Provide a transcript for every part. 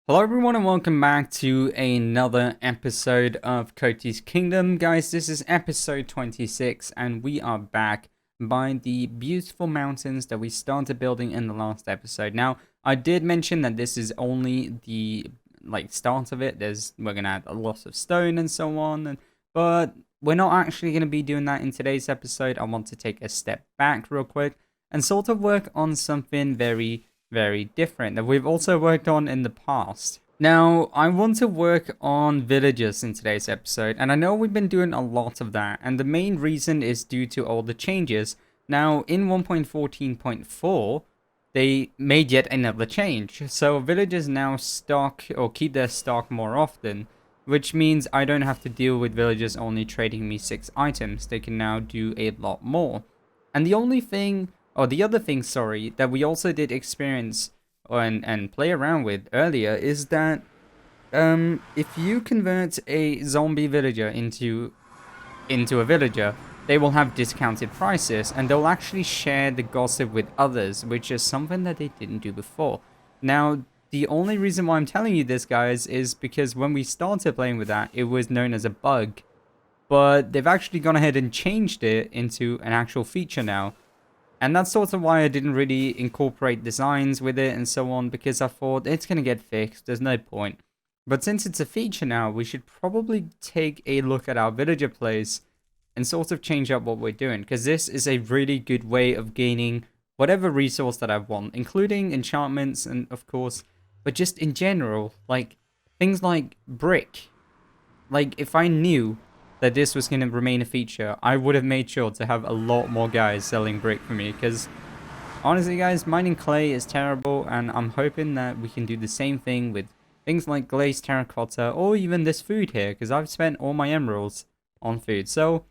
Hello everyone and welcome back to another episode of Kotie's Kingdom. Guys, this is episode 26 and we are back by the beautiful mountains that we started building in the last episode. Now, I did mention that this is only the start of it. We're going to add a lot of stone and so on, but we're not actually going to be doing that in today's episode. I want to take a step back real quick and sort of work on something very different that we've also worked on in the past. Now, I want to work on villagers in today's episode, and I know we've been doing a lot of that, and the main reason is due to all the changes. Now, in 1.14.4, they made yet another change, so villagers now stock or keep their stock more often, which means I don't have to deal with villagers only trading me 6 items. They can now do a lot more. And the other thing, sorry, that we also did experience and play around with earlier is that if you convert a zombie villager into a villager, they will have discounted prices and they'll actually share the gossip with others, which is something that they didn't do before. Now, the only reason why I'm telling you this, guys, is because when we started playing with that, it was known as a bug. But they've actually gone ahead and changed it into an actual feature now. And that's sort of why I didn't really incorporate designs with it and so on, because I thought it's going to get fixed, there's no point. But since it's a feature now, we should probably take a look at our villager plays and sort of change up what we're doing, because this is a really good way of gaining whatever resource that I want, including enchantments and of course, but just in general, like things like brick. Like if I knew that this was going to remain a feature, I would have made sure to have a lot more guys selling brick for me, because honestly guys, mining clay is terrible, and I'm hoping that we can do the same thing with things like glazed terracotta or even this food here, because I've spent all my emeralds on food. So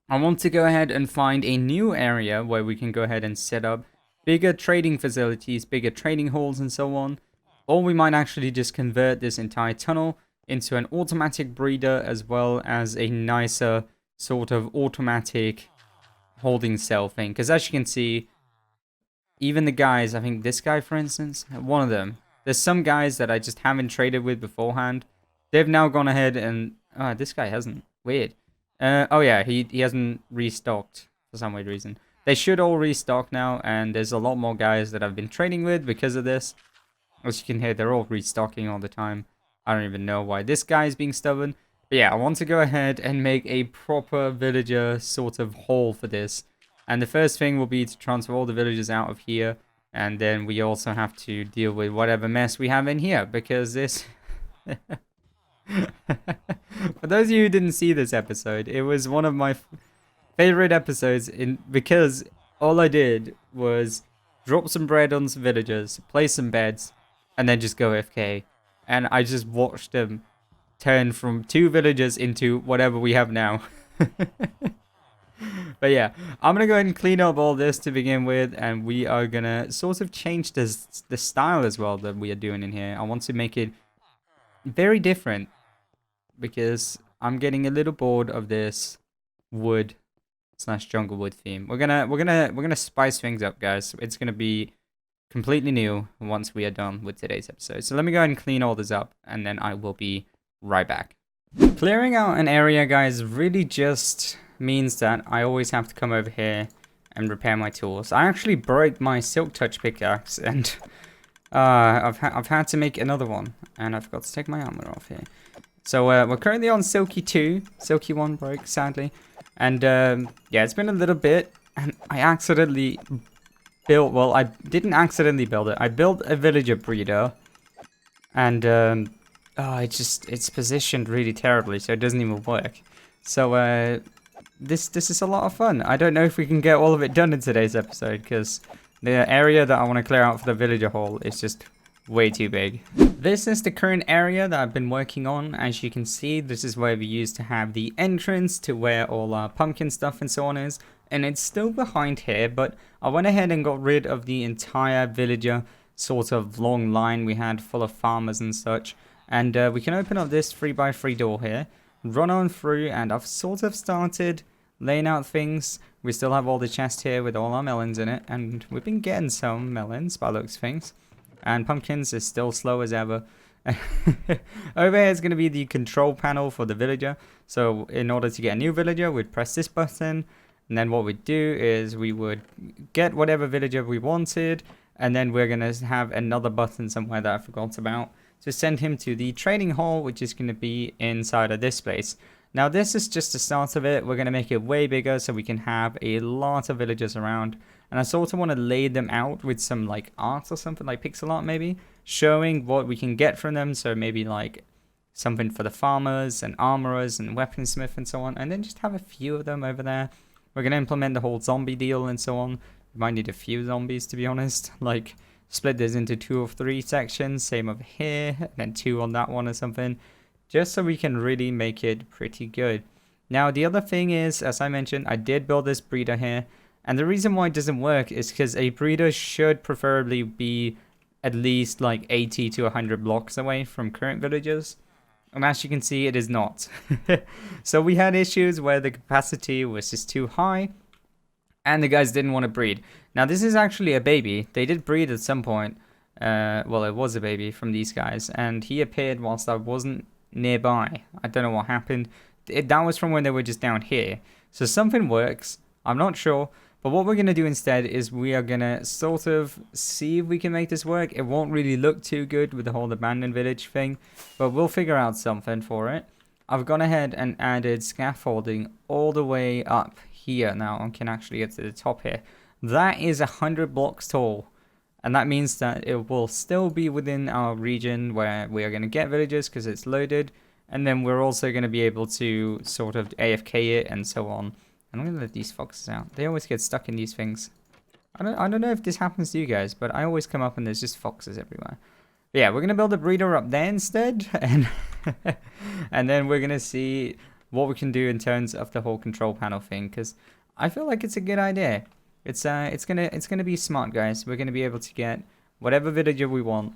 I want to go ahead and find a new area where we can go ahead and set up bigger trading facilities, bigger trading halls and so on, or we might actually just convert this entire tunnel into an automatic breeder, as well as a nicer sort of automatic holding cell thing. Because as you can see, even the guys, I think this guy for instance, one of them, there's some guys that I just haven't traded with beforehand. They've now gone ahead and, this guy hasn't, weird. Oh yeah, he hasn't restocked for some weird reason. They should all restock now, and there's a lot more guys that I've been trading with because of this. As you can hear, they're all restocking all the time. I don't even know why this guy is being stubborn. But yeah, I want to go ahead and make a proper villager sort of haul for this. And the first thing will be to transfer all the villagers out of here. And then we also have to deal with whatever mess we have in here. Because this... For those of you who didn't see this episode, it was one of my favorite episodes because all I did was drop some bread on some villagers, place some beds, and then just go AFK. And I just watched them turn from 2 villagers into whatever we have now. But yeah, I'm going to go ahead and clean up all this to begin with. And we are going to sort of change the style as well that we are doing in here. I want to make it very different, because I'm getting a little bored of this wood / jungle wood theme. We're gonna spice things up, guys. It's gonna be completely new once we are done with today's episode. So let me go ahead and clean all this up, and then I will be right back. Clearing out an area, guys, really just means that I always have to come over here and repair my tools. I actually broke my silk touch pickaxe, and I've had to make another one, and I forgot to take my armor off here. So we're currently on Silky 2. Silky 1 broke, sadly. And yeah, it's been a little bit, and I accidentally built, well, I didn't accidentally build it. I built a villager breeder, and it's positioned really terribly, so it doesn't even work. So this is a lot of fun. I don't know if we can get all of it done in today's episode, because the area that I want to clear out for the villager hall is just way too big. This is the current area that I've been working on. As you can see, this is where we used to have the entrance to where all our pumpkin stuff and so on is, and it's still behind here, but I went ahead and got rid of the entire villager sort of long line we had full of farmers and such, and we can open up this 3x3 door here, run on through, and I've sort of started laying out things. We still have all the chests here with all our melons in it, and we've been getting some melons by the looks of things. And pumpkins is still slow as ever. Over here is going to be the control panel for the villager. So in order to get a new villager, we'd press this button. And then what we'd do is we would get whatever villager we wanted. And then we're going to have another button somewhere that I forgot about to send him to the trading hall, which is going to be inside of this place. Now this is just the start of it. We're going to make it way bigger so we can have a lot of villagers around. And I sort of want to lay them out with some like art or something, like pixel art maybe, showing what we can get from them. So maybe like something for the farmers and armorers and weaponsmith and so on. And then just have a few of them over there. We're going to implement the whole zombie deal and so on. We might need a few zombies, to be honest. Like split this into 2 or 3 sections. Same over here. And then 2 on that one or something. Just so we can really make it pretty good. Now the other thing is, as I mentioned, I did build this breeder here. And the reason why it doesn't work is because a breeder should preferably be at least like 80 to 100 blocks away from current villagers. And as you can see, it is not. So we had issues where the capacity was just too high. And the guys didn't want to breed. Now this is actually a baby. They did breed at some point. Well, it was a baby from these guys. And he appeared whilst I wasn't nearby. I don't know what happened. That was from when they were just down here. So something works. I'm not sure. But what we're going to do instead is we are going to sort of see if we can make this work. It won't really look too good with the whole abandoned village thing, but we'll figure out something for it. I've gone ahead and added scaffolding all the way up here. Now I can actually get to the top here. That is 100 blocks tall. And that means that it will still be within our region where we are going to get villagers because it's loaded. And then we're also going to be able to sort of AFK it and so on. I'm going to let these foxes out. They always get stuck in these things. I don't know if this happens to you guys, but I always come up and there's just foxes everywhere. But yeah, we're going to build a breeder up there instead. And, and then we're going to see what we can do in terms of the whole control panel thing. Because I feel like it's a good idea. It's gonna be smart, guys. We're going to be able to get whatever villager we want.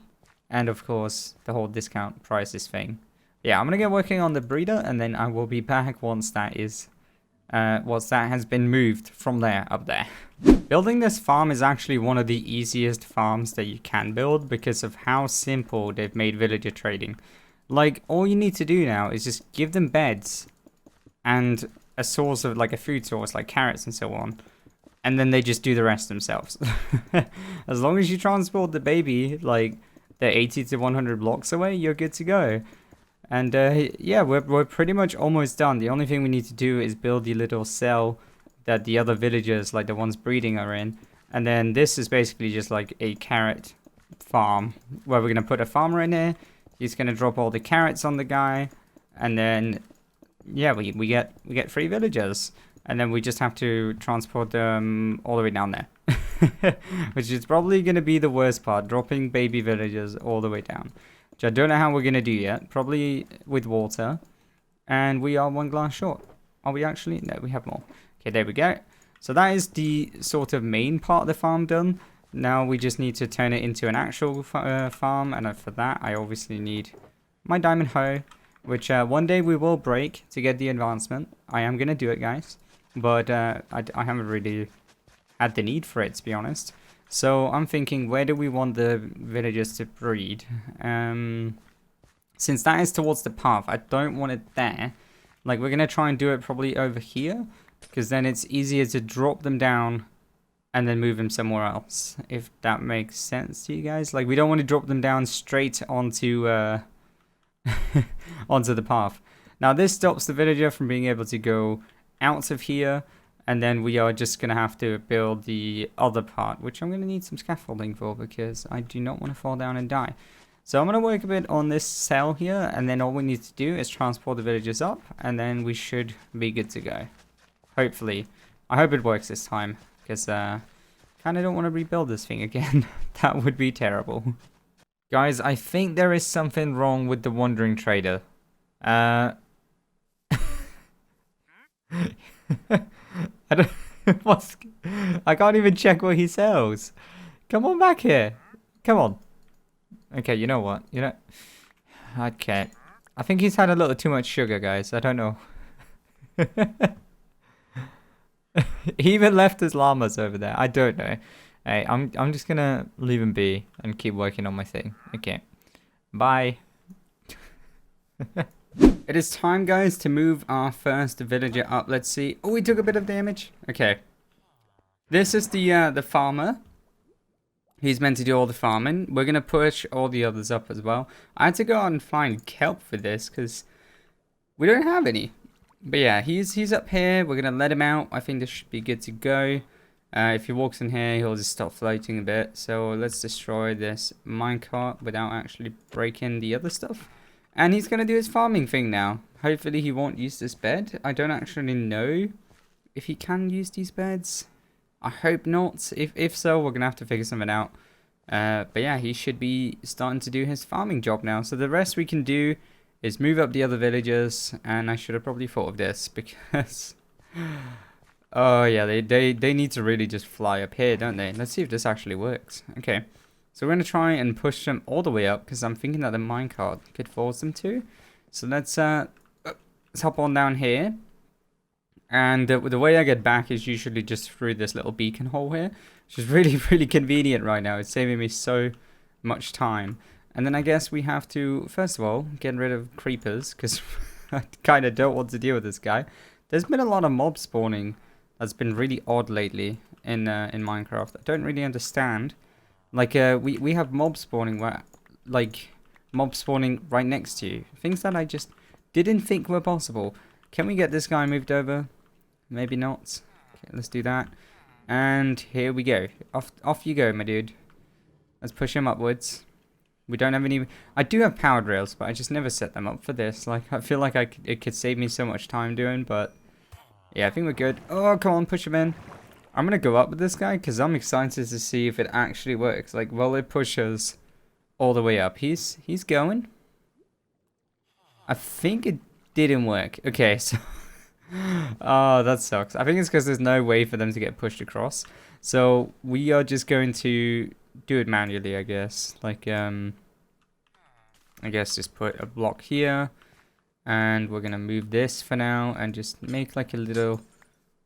And of course, the whole discount prices thing. Yeah, I'm going to get working on the breeder. And then I will be back once that is... once that has been moved from there up there. Building this farm is actually one of the easiest farms that you can build because of how simple they've made villager trading. Like, all you need to do now is just give them beds and a source of, like, a food source, like carrots and so on. And then they just do the rest themselves. As long as you transport the baby, like, they're 80 to 100 blocks away, you're good to go. And yeah, we're pretty much almost done. The only thing we need to do is build the little cell that the other villagers, like the ones breeding, are in. And then this is basically just like a carrot farm where we're going to put a farmer in here. He's going to drop all the carrots on the guy. And then, yeah, we get 3 villagers. And then we just have to transport them all the way down there. Which is probably going to be the worst part, dropping baby villagers all the way down. Which I don't know how we're going to do yet. Probably with water. And we are 1 glass short. Are we actually? No, we have more. Okay, there we go. So that is the sort of main part of the farm done. Now we just need to turn it into an actual farm. And for that, I obviously need my diamond hoe. Which one day we will break to get the advancement. I am going to do it, guys. But I haven't really had the need for it, to be honest. So I'm thinking, where do we want the villagers to breed? Since that is towards the path, I don't want it there. Like, we're going to try and do it probably over here. Because then it's easier to drop them down and then move them somewhere else. If that makes sense to you guys. Like, we don't want to drop them down straight onto, onto the path. Now, this stops the villager from being able to go out of here. And then we are just going to have to build the other part, which I'm going to need some scaffolding for because I do not want to fall down and die. So I'm going to work a bit on this cell here, and then all we need to do is transport the villagers up, and then we should be good to go. Hopefully. I hope it works this time, because kind of don't want to rebuild this thing again. That would be terrible. Guys, I think there is something wrong with the Wandering Trader. I can't even check what he sells. Come on back here. Come on. Okay, you know what? Okay. I think he's had a little too much sugar, guys. I don't know. He even left his llamas over there. I don't know. Hey, I'm just gonna leave him be and keep working on my thing. Okay. Bye. It is time, guys, to move our first villager up. Let's see. Oh, we took a bit of damage. Okay. This is the farmer. He's meant to do all the farming. We're going to push all the others up as well. I had to go out and find kelp for this because we don't have any. But yeah, he's up here. We're going to let him out. I think this should be good to go. If he walks in here, he'll just stop floating a bit. So let's destroy this minecart without actually breaking the other stuff. And he's going to do his farming thing now. Hopefully he won't use this bed. I don't actually know if he can use these beds. I hope not. If so, we're going to have to figure something out. But yeah, he should be starting to do his farming job now. So the rest we can do is move up the other villagers. And I should have probably thought of this because... oh yeah, they need to really just fly up here, don't they? Let's see if this actually works. Okay. So we're going to try and push them all the way up because I'm thinking that the minecart could force them to. So let's hop on down here. And the way I get back is usually just through this little beacon hole here, which is really, really convenient right now. It's saving me so much time. And then I guess we have to, first of all, get rid of creepers, because I kind of don't want to deal with this guy. There's been a lot of mob spawning that's been really odd lately in Minecraft. I don't really understand. Like, we have mob spawning where, like, mob spawning right next to you. Things that I just didn't think were possible. Can we get this guy moved over? Maybe not. Okay, let's do that. And here we go. Off you go, my dude. Let's push him upwards. We don't have any... I do have powered rails, but I just never set them up for this. Like, I feel like it could save me so much time doing, but... yeah, I think we're good. Oh, come on, push him in. I'm going to go up with this guy, because I'm excited to see if it actually works. Like, will it push us all the way up? He's going. I think it didn't work. Okay, so... oh, that sucks. I think it's because there's no way for them to get pushed across. So we are just going to do it manually, I guess. Like, I guess just put a block here. And we're going to move this for now and just make like a little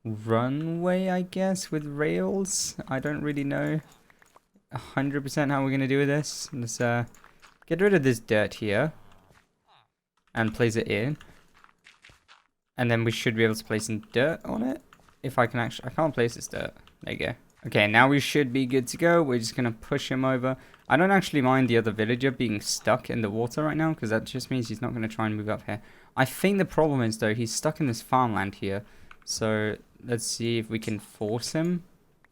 runway, I guess, with rails. I don't really know 100% how we're going to do this. Let's get rid of this dirt here and place it in. And then we should be able to place some dirt on it. If I can actually... I can't place this dirt. There you go. Okay, now we should be good to go. We're just going to push him over. I don't actually mind the other villager being stuck in the water right now, because that just means he's not going to try and move up here. I think the problem is, though, he's stuck in this farmland here. So let's see if we can force him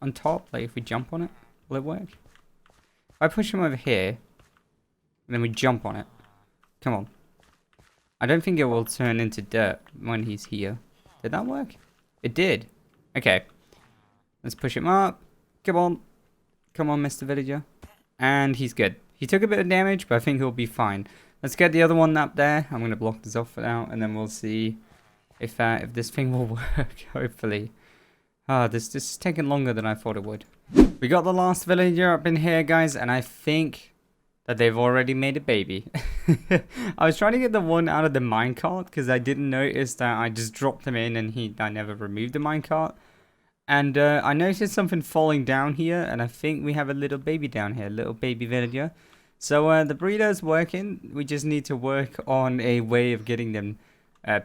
on top. Like, if we jump on it, will it work? If I push him over here, and then we jump on it. Come on. I don't think it will turn into dirt when he's here. Did that work? It did. Okay. Let's push him up. Come on. Come on, Mr. Villager. And he's good. He took a bit of damage, but I think he'll be fine. Let's get the other one up there. I'm going to block this off for now, and then we'll see if this thing will work, hopefully. This is taking longer than I thought it would. We got the last villager up in here, guys, and I think that they've already made a baby. I was trying to get the one out of the minecart because I didn't notice that I just dropped him in and I never removed the minecart. And I noticed something falling down here, and I think we have a little baby down here, little baby villager. So the breeder's working. We just need to work on a way of getting them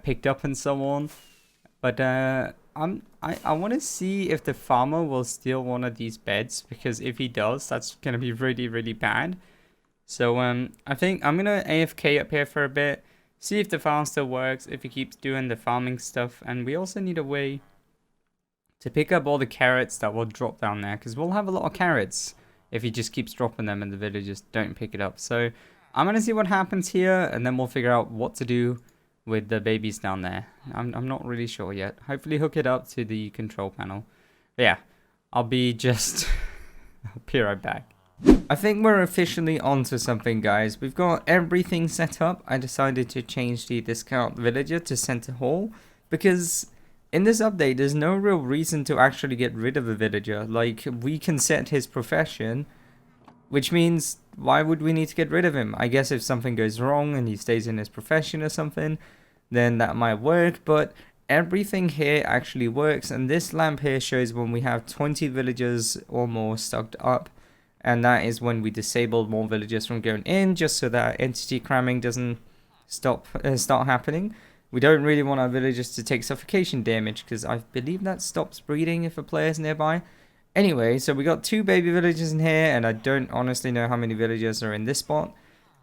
picked up and so on. But I want to see if the farmer will steal one of these beds, because if he does, that's going to be really, really bad. So I think I'm going to AFK up here for a bit, see if the farm still works, if he keeps doing the farming stuff. And we also need a way to pick up all the carrots that will drop down there, because we'll have a lot of carrots if he just keeps dropping them and the villagers don't pick it up. So I'm going to see what happens here, and then we'll figure out what to do with the babies down there. I'm not really sure yet. Hopefully hook it up to the control panel. But yeah, I'll be right back. I think we're officially onto something, guys. We've got everything set up. I decided to change the discount villager to center hall, because in this update there's no real reason to actually get rid of a villager. Like, we can set his profession, which means why would we need to get rid of him? I guess if something goes wrong and he stays in his profession or something, then that might work. But everything here actually works, and this lamp here shows when we have 20 villagers or more stocked up. And that is when we disable more villagers from going in, just so that entity cramming doesn't start happening. We don't really want our villagers to take suffocation damage, because I believe that stops breeding if a player's nearby. Anyway, so we got 2 baby villagers in here, and I don't honestly know how many villagers are in this spot.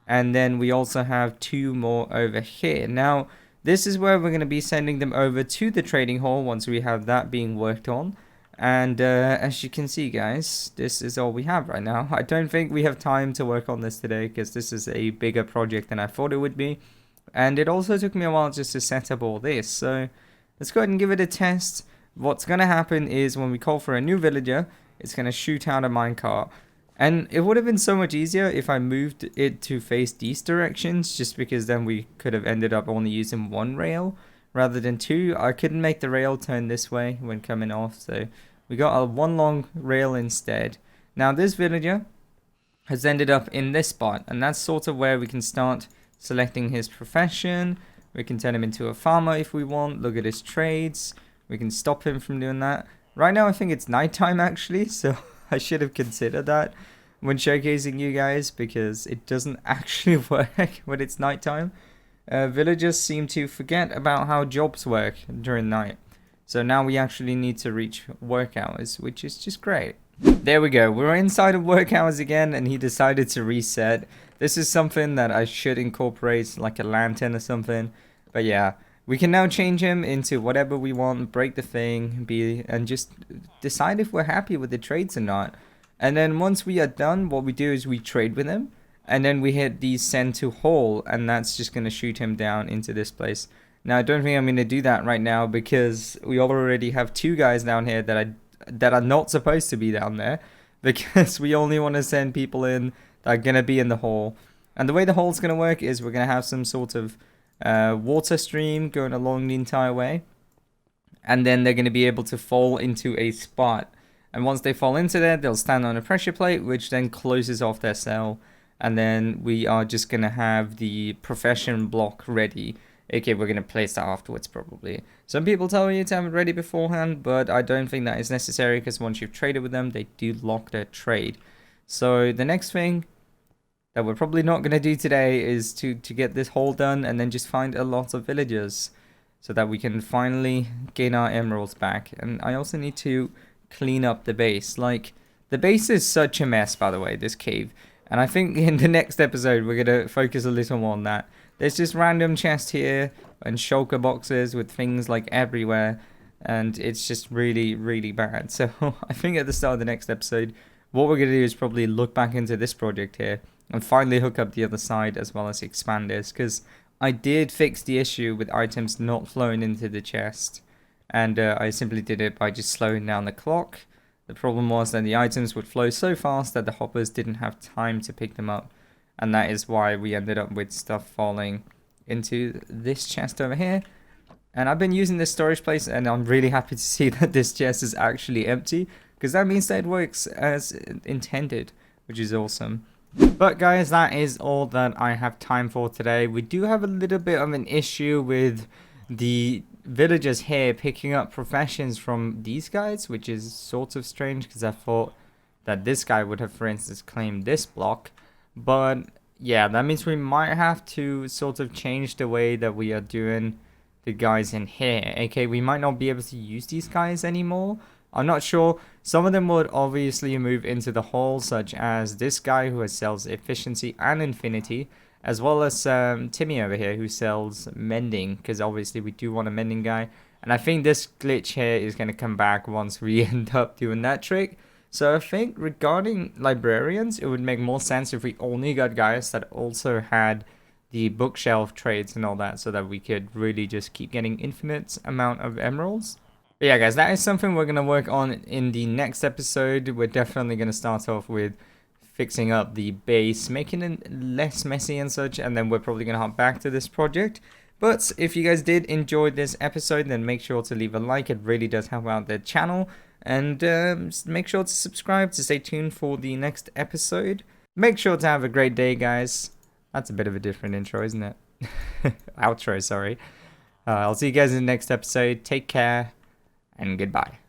And then we also have 2 more over here. Now, this is where we're going to be sending them over to the trading hall once we have that being worked on. And as you can see, guys, this is all we have right now. I don't think we have time to work on this today, because this is a bigger project than I thought it would be. And it also took me a while just to set up all this. So let's go ahead and give it a test. What's going to happen is when we call for a new villager, it's going to shoot out a minecart. And it would have been so much easier if I moved it to face these directions, just because then we could have ended up only using 1 rail rather than 2. I couldn't make the rail turn this way when coming off, so we got a 1 long rail instead. Now this villager has ended up in this spot, and that's sort of where we can start selecting his profession. We can turn him into a farmer if we want. Look at his trades. We can stop him from doing that. Right now I think it's nighttime actually, so I should have considered that when showcasing you guys, because it doesn't actually work when it's nighttime. Villagers seem to forget about how jobs work during night. So now we actually need to reach work hours, which is just great. There we go. We're inside of work hours again, and he decided to reset. This is something that I should incorporate, like a lantern or something. But yeah, we can now change him into whatever we want, break the thing, and just decide if we're happy with the trades or not. And then once we are done, what we do is we trade with him, and then we hit the send to hall, and that's just going to shoot him down into this place. Now I don't think I'm going to do that right now, because we already have 2 guys down here that are not supposed to be down there, because we only want to send people in that are going to be in the hall. And the way the hall's going to work is we're going to have some sort of water stream going along the entire way, and then they're going to be able to fall into a spot. And once they fall into there, they'll stand on a pressure plate, which then closes off their cell. And then we are just going to have the profession block ready. Okay, we're going to place that afterwards probably. Some people tell you to have it ready beforehand, but I don't think that is necessary, because once you've traded with them, they do lock their trade. So the next thing that we're probably not going to do today is to get this hole done, and then just find a lot of villagers so that we can finally gain our emeralds back. And I also need to clean up the base. Like, the base is such a mess, by the way, this cave. And I think in the next episode, we're going to focus a little more on that. There's just random chests here and shulker boxes with things like everywhere. And it's just really, really bad. So I think at the start of the next episode, what we're going to do is probably look back into this project here and finally hook up the other side as well as expand this. Because I did fix the issue with items not flowing into the chest. And I simply did it by just slowing down the clock. The problem was that the items would flow so fast that the hoppers didn't have time to pick them up. And that is why we ended up with stuff falling into this chest over here. And I've been using this storage place, and I'm really happy to see that this chest is actually empty, because that means that it works as intended, which is awesome. But guys, that is all that I have time for today. We do have a little bit of an issue with the villagers here picking up professions from these guys, which is sort of strange, because I thought that this guy would have, for instance, claimed this block. But yeah, that means we might have to sort of change the way that we are doing the guys in here. Okay, we might not be able to use these guys anymore. I'm not sure. Some of them would obviously move into the hall, such as this guy who sells efficiency and infinity, as well as Timmy over here who sells mending, because obviously we do want a mending guy. And I think this glitch here is going to come back once we end up doing that trick. So I think regarding librarians, it would make more sense if we only got guys that also had the bookshelf trades and all that, so that we could really just keep getting infinite amount of emeralds. But yeah guys, that is something we're going to work on in the next episode. We're definitely going to start off with fixing up the base, making it less messy and such, and then we're probably going to hop back to this project. But if you guys did enjoy this episode, then make sure to leave a like. It really does help out the channel. And make sure to subscribe to stay tuned for the next episode. Make sure to have a great day, guys. That's a bit of a different intro, isn't it? Outro, sorry. I'll see you guys in the next episode. Take care, and goodbye.